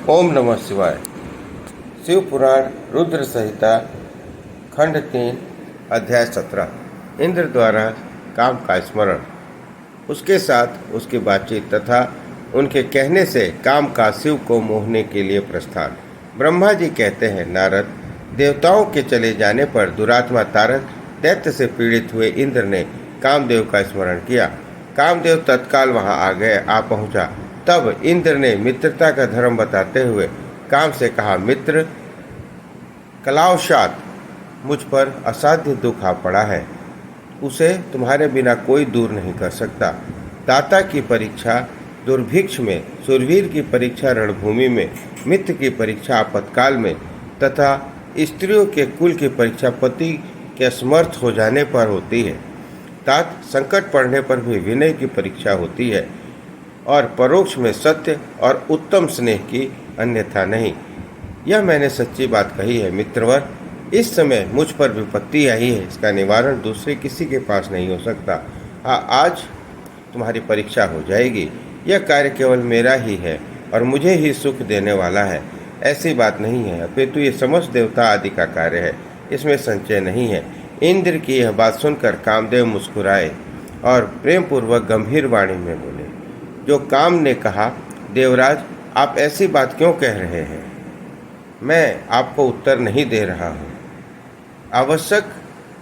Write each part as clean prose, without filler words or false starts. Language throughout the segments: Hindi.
ओम नमः शिवाय। शिव पुराण रुद्र संहिता खंड 3 अध्याय 17। इंद्र द्वारा काम का स्मरण। उसके साथ उसकी बातचीत तथा उनके कहने से काम का शिव को मोहने के लिए प्रस्थान। ब्रह्मा जी कहते हैं, नारद, देवताओं के चले जाने पर दुरात्मा तारक दैत्य से पीड़ित हुए इंद्र ने कामदेव का स्मरण किया। कामदेव तत्काल वहां आ पहुंचा। तब इंद्र ने मित्रता का धर्म बताते हुए काम से कहा, मित्र, कलावशात मुझ पर असाध्य दुख आ पड़ा है। उसे तुम्हारे बिना कोई दूर नहीं कर सकता। दाता की परीक्षा दुर्भिक्ष में, सुरवीर की परीक्षा रणभूमि में, मित्र की परीक्षा आपातकाल में तथा स्त्रियों के कुल की परीक्षा पति के असमर्थ हो जाने पर होती है। तात संकट पड़ने पर भी विनय की परीक्षा होती है और परोक्ष में सत्य और उत्तम स्नेह की, अन्यथा नहीं। यह मैंने सच्ची बात कही है। मित्रवर, इस समय मुझ पर विपत्ति आई है, इसका निवारण दूसरे किसी के पास नहीं हो सकता। हाँ, आज तुम्हारी परीक्षा हो जाएगी। यह कार्य केवल मेरा ही है और मुझे ही सुख देने वाला है, ऐसी बात नहीं है, अपितु ये समस्त देवता आदि का कार्य है, इसमें संचय नहीं है। इंद्र की यह बात सुनकर कामदेव मुस्कुराए और प्रेम पूर्वक गंभीर वाणी में बोले। जो काम ने कहा, देवराज, आप ऐसी बात क्यों कह रहे हैं? मैं आपको उत्तर नहीं दे रहा हूँ, आवश्यक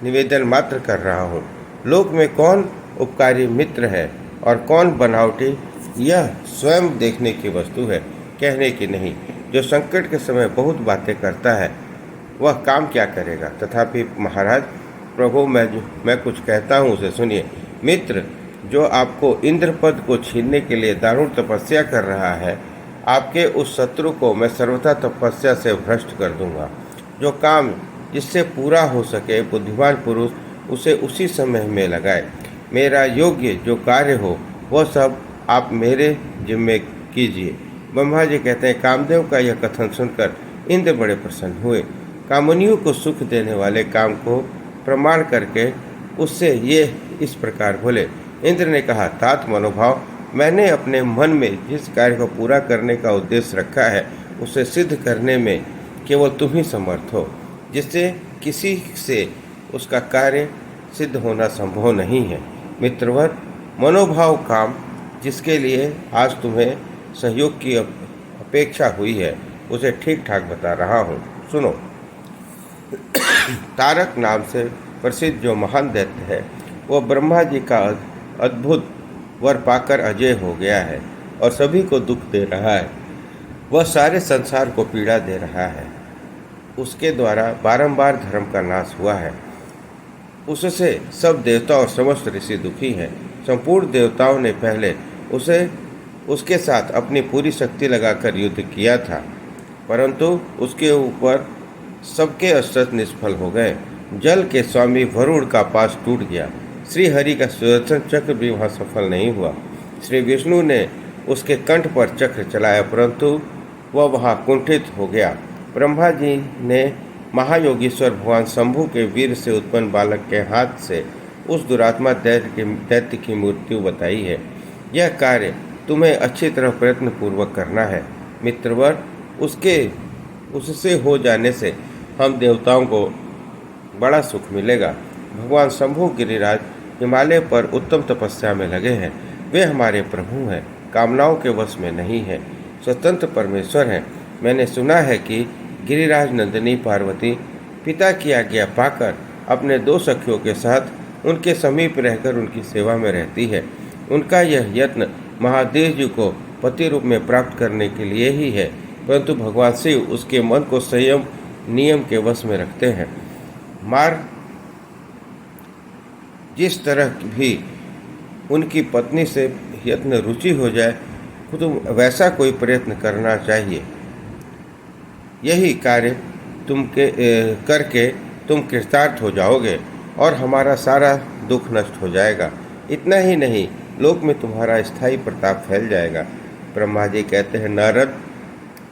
निवेदन मात्र कर रहा हूँ। लोक में कौन उपकारी मित्र है और कौन बनावटी, यह स्वयं देखने की वस्तु है, कहने की नहीं। जो संकट के समय बहुत बातें करता है वह काम क्या करेगा? तथापि महाराज, प्रभु, मैं कुछ कहता हूँ, उसे सुनिए। मित्र, जो आपको इंद्रपद को छीनने के लिए दारुण तपस्या कर रहा है, आपके उस शत्रु को मैं सर्वथा तपस्या से भ्रष्ट कर दूंगा। जो काम जिससे पूरा हो सके, बुद्धिमान पुरुष उसे उसी समय में लगाए। मेरा योग्य जो कार्य हो वह सब आप मेरे जिम्मे कीजिए। ब्रह्मा जी कहते हैं, कामदेव का यह कथन सुनकर इंद्र बड़े प्रसन्न हुए। कामनियों को सुख देने वाले काम को प्रमाण करके उससे ये इस प्रकार बोले। इंद्र ने कहा, तात मनोभाव, मैंने अपने मन में जिस कार्य को पूरा करने का उद्देश्य रखा है उसे सिद्ध करने में केवल तुम ही समर्थ हो, जिससे किसी से उसका कार्य सिद्ध होना संभव नहीं है। मित्रवर, मनोभाव काम जिसके लिए आज तुम्हें सहयोग की अपेक्षा हुई है, उसे ठीक ठाक बता रहा हूँ, सुनो। तारक नाम से प्रसिद्ध जो महान दैत्य है, वह ब्रह्मा जी का अद्भुत वर पाकर अजय हो गया है और सभी को दुख दे रहा है। वह सारे संसार को पीड़ा दे रहा है। उसके द्वारा बारंबार धर्म का नाश हुआ है। उससे सब देवता और समस्त ऋषि दुखी हैं। संपूर्ण देवताओं ने पहले उसके साथ अपनी पूरी शक्ति लगाकर युद्ध किया था, परंतु उसके ऊपर सबके अस्त्र निष्फल हो गए। जल के स्वामी वरुण का पास टूट गया। श्री हरि का सुदर्शन चक्र भी वहाँ सफल नहीं हुआ। श्री विष्णु ने उसके कंठ पर चक्र चलाया, परंतु वह वहाँ कुंठित हो गया। ब्रह्मा जी ने महायोगीश्वर भगवान शंभु के वीर से उत्पन्न बालक के हाथ से उस दुरात्मा दैत्य की मृत्यु बताई है। यह कार्य तुम्हें अच्छी तरह प्रयत्न पूर्वक करना है। मित्रवर, उससे हो जाने से हम देवताओं को बड़ा सुख मिलेगा। भगवान शंभु गिरिराज हिमालय पर उत्तम तपस्या में लगे हैं। वे हमारे प्रभु हैं, कामनाओं के वश में नहीं हैं, स्वतंत्र परमेश्वर हैं। मैंने सुना है कि गिरिराज नंदिनी पार्वती पिता की आज्ञा पाकर अपने 2 सखियों के साथ उनके समीप रहकर उनकी सेवा में रहती है। उनका यह यत्न महादेव जी को पति रूप में प्राप्त करने के लिए ही है, परंतु भगवान शिव उसके मन को संयम नियम के वश में रखते हैं। जिस तरह भी उनकी पत्नी से यत्न रुचि हो जाए, तो वैसा कोई प्रयत्न करना चाहिए। यही कार्य करके तुम कृतार्थ हो जाओगे और हमारा सारा दुख नष्ट हो जाएगा। इतना ही नहीं, लोक में तुम्हारा स्थायी प्रताप फैल जाएगा। ब्रह्मा जी कहते हैं, नारद,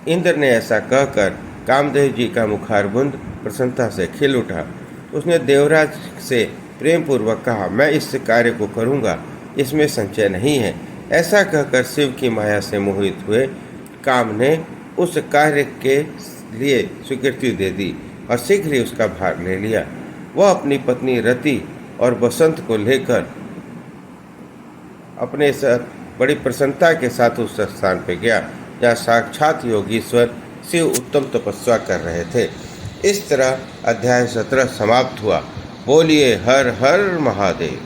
इंद्र ने ऐसा कहकर कामदेव जी का मुखारबुंद प्रसन्नता से खिल उठा। उसने देवराज से प्रेम पूर्वक कहा, मैं इस कार्य को करूँगा, इसमें संचय नहीं है। ऐसा कहकर शिव की माया से मोहित हुए काम ने उस कार्य के लिए स्वीकृति दे दी और शीघ्र ही उसका भार ले लिया। वह अपनी पत्नी रति और बसंत को लेकर अपने साथ बड़ी प्रसन्नता के साथ उस स्थान पर गया जहाँ साक्षात योगीश्वर शिव उत्तम तपस्या कर रहे थे। इस तरह अध्याय 17 समाप्त हुआ। बोलिए हर हर महादेव।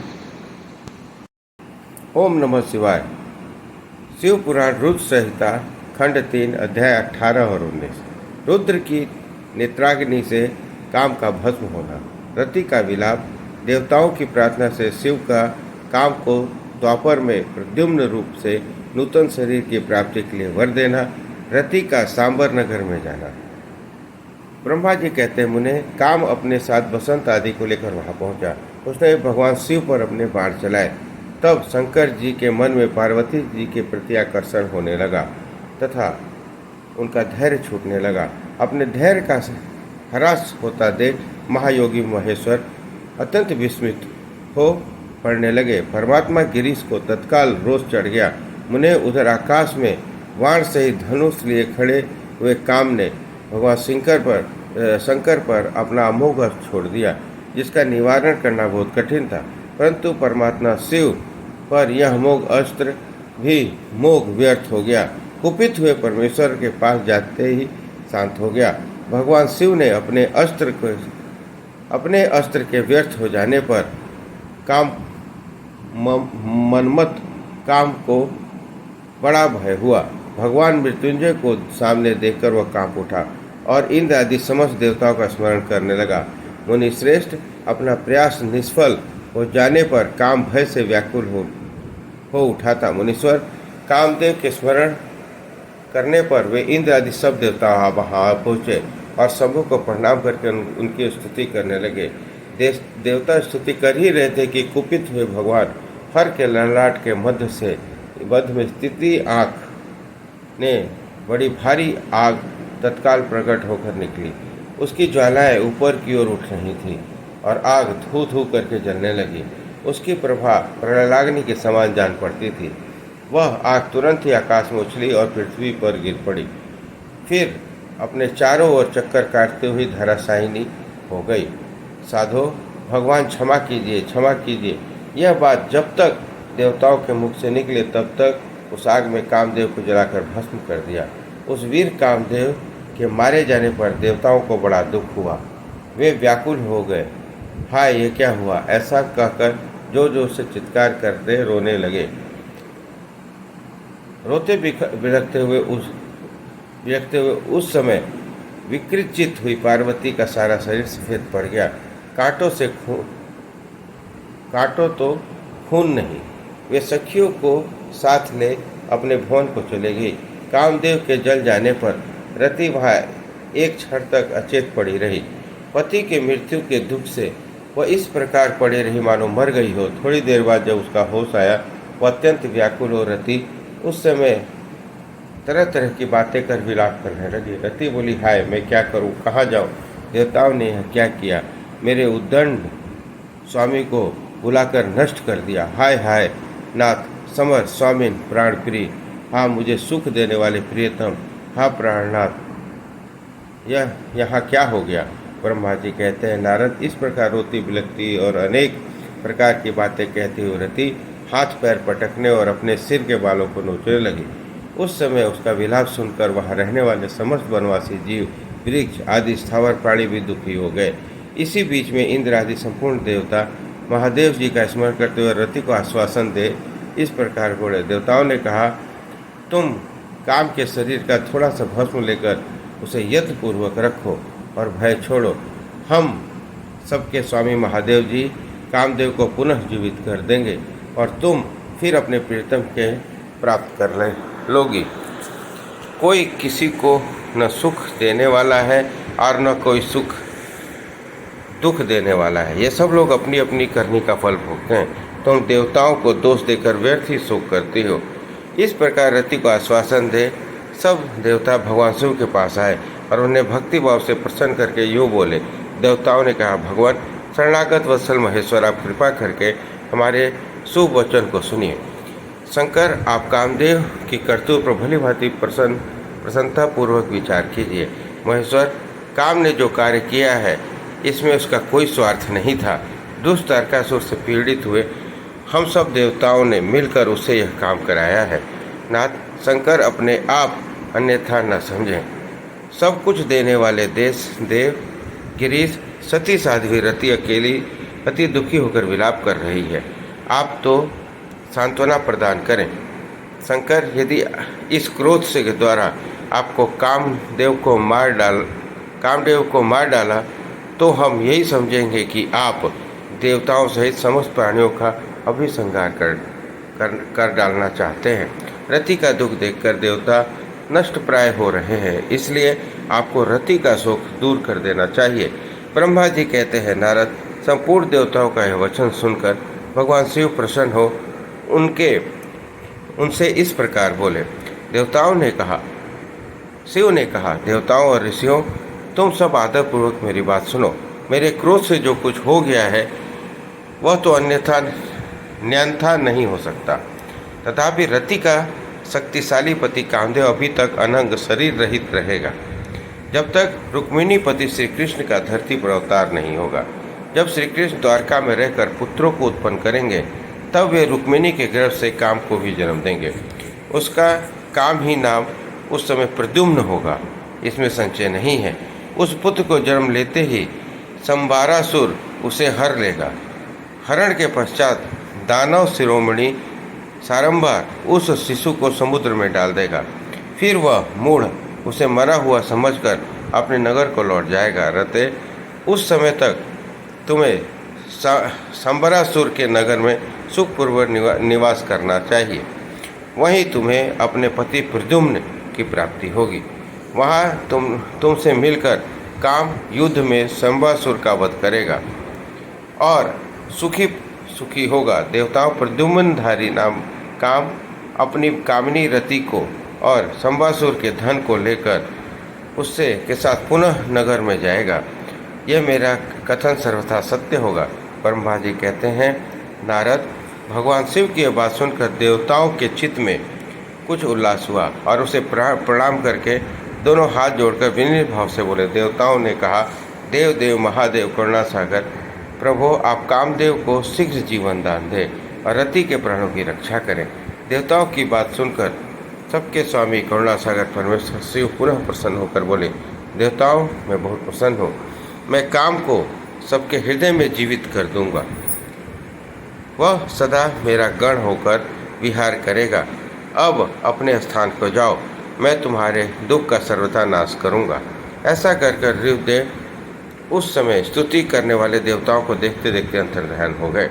ओम नमः शिवाय। शिव पुराण रुद्र संहिता खंड 3 अध्याय 18 और 19। रुद्र की नेत्राग्नि से काम का भस्म होना, रति का विलाप, देवताओं की प्रार्थना से शिव का काम को द्वापर में प्रद्युम्न रूप से नूतन शरीर की प्राप्ति के लिए वर देना, रति का सांबर नगर में जाना। ब्रह्मा जी कहते हैं, मुने काम अपने साथ बसंत आदि को लेकर वहां पहुंचा। उसने भगवान शिव पर अपने बाण चलाए। तब शंकर जी के मन में पार्वती जी के प्रति आकर्षण होने लगा तथा उनका धैर्य छूटने लगा। अपने धैर्य का ह्रास होता देख महायोगी महेश्वर अत्यंत विस्मित हो पड़ने लगे। परमात्मा गिरीश को तत्काल रोष चढ़ गया। मुने उधर आकाश में वाण सहित धनुष लिए खड़े हुए काम ने भगवान शंकर पर अपना अमोघ अस्त्र छोड़ दिया, जिसका निवारण करना बहुत कठिन था। परंतु परमात्मा शिव पर यह अमोघ अस्त्र भी मोघ व्यर्थ हो गया। कुपित हुए परमेश्वर के पास जाते ही शांत हो गया। भगवान शिव ने अपने अस्त्र के व्यर्थ हो जाने पर मनमत काम को बड़ा भय हुआ। भगवान मृत्युंजय को सामने देखकर वह कांप उठा और इंद्र आदि समस्त देवताओं का स्मरण करने लगा। मुनि श्रेष्ठ, अपना प्रयास निष्फल हो जाने पर काम भय से व्याकुल हो उठा था। मुनीश्वर कामदेव के स्मरण करने पर वे इंद्र आदि सब देवता वहां पहुँचे और शंभु को प्रणाम करके उनकी स्तुति करने लगे। देवता स्तुति कर ही रहे थे कि कुपित हुए भगवान हर के ललाट के मध्य में स्थिति आँख ने बड़ी भारी आग तत्काल प्रकट होकर निकली। उसकी ज्वालाएं ऊपर की ओर उठ रही थी और आग धू धू करके जलने लगी। उसकी प्रभा प्रलयाग्नि के समान जान पड़ती थी। वह आग तुरंत ही आकाश में उछली और पृथ्वी पर गिर पड़ी। फिर अपने चारों ओर चक्कर काटते हुए धराशायिनी हो गई। साधो, भगवान क्षमा कीजिए, क्षमा कीजिए। यह बात जब तक देवताओं के मुख से निकले तब तक उस आग में कामदेव को जलाकर भस्म कर दिया। उस वीर कामदेव के मारे जाने पर देवताओं को बड़ा दुख हुआ। वे व्याकुल हो गए। हाय, ये क्या हुआ? ऐसा कहकर जो से चित्कार करते रोने लगे। रोते बिलखते हुए उस समय विकृत चित्त हुई पार्वती का सारा शरीर सफेद पड़ गया। काटो तो खून नहीं। वे सखियों को साथ ले अपने भवन को चले गई। कामदेव के जल जाने पर रति वहाँ एक क्षण तक अचेत पड़ी रही। पति के मृत्यु के दुख से वह इस प्रकार पड़ी रही मानो मर गई हो। थोड़ी देर बाद जब उसका होश आया, वह अत्यंत व्याकुल हो रति उस समय तरह तरह की बातें कर विलाप करने लगी। रति बोली, हाय, मैं क्या करूं, कहाँ जाऊं? देवताओं ने यह क्या किया? मेरे उद्दंड स्वामी को बुलाकर नष्ट कर दिया। हाय हाय नाथ, समर, स्वामिन, प्राण प्रिय, हाँ मुझे सुख देने वाले प्रियतम, हाँ प्राणनाथ, यह यहाँ क्या हो गया? ब्रह्मा जी कहते हैं, नारद इस प्रकार रोती बिलखती और अनेक प्रकार की बातें कहती हुई रति हाथ पैर पटकने और अपने सिर के बालों को नोचने लगी। उस समय उसका विलाप सुनकर वहाँ रहने वाले समस्त वनवासी जीव, वृक्ष आदि स्थावर प्राणी भी दुखी हो गए। इसी बीच में इंद्र आदि संपूर्ण देवता महादेव जी का स्मरण करते हुए रति को आश्वासन दे इस प्रकार बोले। देवताओं ने कहा, तुम काम के शरीर का थोड़ा सा भस्म लेकर उसे यत्नपूर्वक रखो और भय छोड़ो। हम सबके स्वामी महादेव जी कामदेव को पुनः जीवित कर देंगे और तुम फिर अपने प्रियतम के प्राप्त कर लोगी। कोई किसी को न सुख देने वाला है और न कोई दुख देने वाला है। ये सब लोग अपनी अपनी करनी का फल भोगते हैं। तुम देवताओं को दोष देकर व्यर्थ ही शोक करती हो। इस प्रकार रति को आश्वासन दे सब देवता भगवान शिव के पास आए और उन्हें भक्ति भाव से प्रसन्न करके यूँ बोले। देवताओं ने कहा, भगवान शरणागत वत्सल महेश्वर, आप कृपा करके हमारे शुभ वचन को सुनिए। शंकर, आप कामदेव की करतूत पर भली भांति प्रसन्न प्रसन्नतापूर्वक विचार कीजिए। महेश्वर, काम ने जो कार्य किया है इसमें उसका कोई स्वार्थ नहीं था। दुष्ट तारकासुर से पीड़ित हुए हम सब देवताओं ने मिलकर उसे यह काम कराया है। नाथ, शंकर अपने आप अन्यथा न समझें। सब कुछ देने वाले देश देव गिरीश, सती साध्वी रति अकेली अति दुखी होकर विलाप कर रही है। आप तो सांत्वना प्रदान करें। शंकर, यदि इस क्रोध से के द्वारा आपको कामदेव को मार डाला तो हम यही समझेंगे कि आप देवताओं सहित समस्त प्राणियों का अभिसंहार कर डालना चाहते हैं। रति का दुख देखकर देवता नष्ट प्राय हो रहे हैं, इसलिए आपको रति का शोक दूर कर देना चाहिए। ब्रह्मा जी कहते हैं, नारद, संपूर्ण देवताओं का यह वचन सुनकर भगवान शिव प्रसन्न हो उनसे इस प्रकार बोले। शिव ने कहा, देवताओं और ऋषियों, तुम सब आदरपूर्वक मेरी बात सुनो। मेरे क्रोध से जो कुछ हो गया है वह तो न्यान्था नहीं हो सकता। तथापि रति का शक्तिशाली पति कामदेव अभी तक अनंग शरीर रहित रहेगा, जब तक रुक्मिणी पति श्री कृष्ण का धरती पर अवतार नहीं होगा। जब श्री कृष्ण द्वारका में रहकर पुत्रों को उत्पन्न करेंगे तब वे रुक्मिणी के गर्भ से काम को भी जन्म देंगे। उसका काम ही नाम उस समय प्रद्युम्न होगा, इसमें संशय नहीं है। उस पुत्र को जन्म लेते ही संबारासुर उसे हर लेगा। हरण के पश्चात दानव शिरोमणि सारंबार उस शिशु को समुद्र में डाल देगा। फिर वह मूढ़ उसे मरा हुआ समझकर अपने नगर को लौट जाएगा। रते, उस समय तक तुम्हें संबरासुर के नगर में सुखपूर्वक निवास करना चाहिए। वहीं तुम्हें अपने पति प्रद्युम्न की प्राप्ति होगी। वहाँ तुमसे मिलकर काम युद्ध में संबासुर का वध करेगा और सुखी होगा। देवताओं प्रद्युम्नधारी नाम काम अपनी कामिनी रति को और संबासुर के धन को लेकर उससे के साथ पुनः नगर में जाएगा। यह मेरा कथन सर्वथा सत्य होगा। ब्रह्मा जी कहते हैं, नारद, भगवान शिव की यह बात सुनकर देवताओं के चित्त में कुछ उल्लास हुआ और उसे प्रणाम करके दोनों हाथ जोड़कर विनम्र भाव से बोले। देवताओं ने कहा, देव महादेव करुणा सागर, प्रभु, आप कामदेव को शीघ्र जीवन दान दें और रति के प्राणों की रक्षा करें। देवताओं की बात सुनकर सबके स्वामी करुणा सागर परमेश्वर शिव पुनः प्रसन्न होकर बोले, देवताओं, मैं बहुत प्रसन्न हूँ। मैं काम को सबके हृदय में जीवित कर दूंगा। वह सदा मेरा गण होकर विहार करेगा। अब अपने स्थान को जाओ, मैं तुम्हारे दुख का सर्वथा नाश करूंगा। ऐसा कर ऋषिदेव उस समय स्तुति करने वाले देवताओं को देखते देखते अंतर्ध्यान हो गए।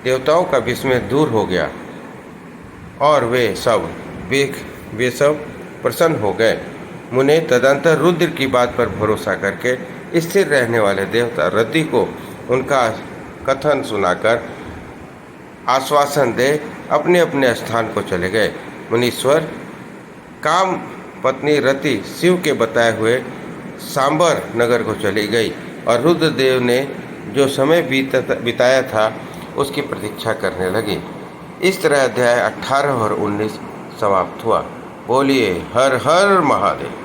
देवताओं का विस्मय दूर हो गया और वे सब प्रसन्न हो गए। मुने तदंतर रुद्र की बात पर भरोसा करके स्थिर रहने वाले देवता रति को उनका कथन सुनाकर आश्वासन दे अपने अपने स्थान को चले गए। मुनीश्वर, काम पत्नी रति शिव के बताए हुए सांबर नगर को चली गई और रुद्रदेव ने जो समय बिताया था उसकी प्रतीक्षा करने लगी। इस तरह अध्याय 18 और 19 समाप्त हुआ। बोलिए हर हर महादेव।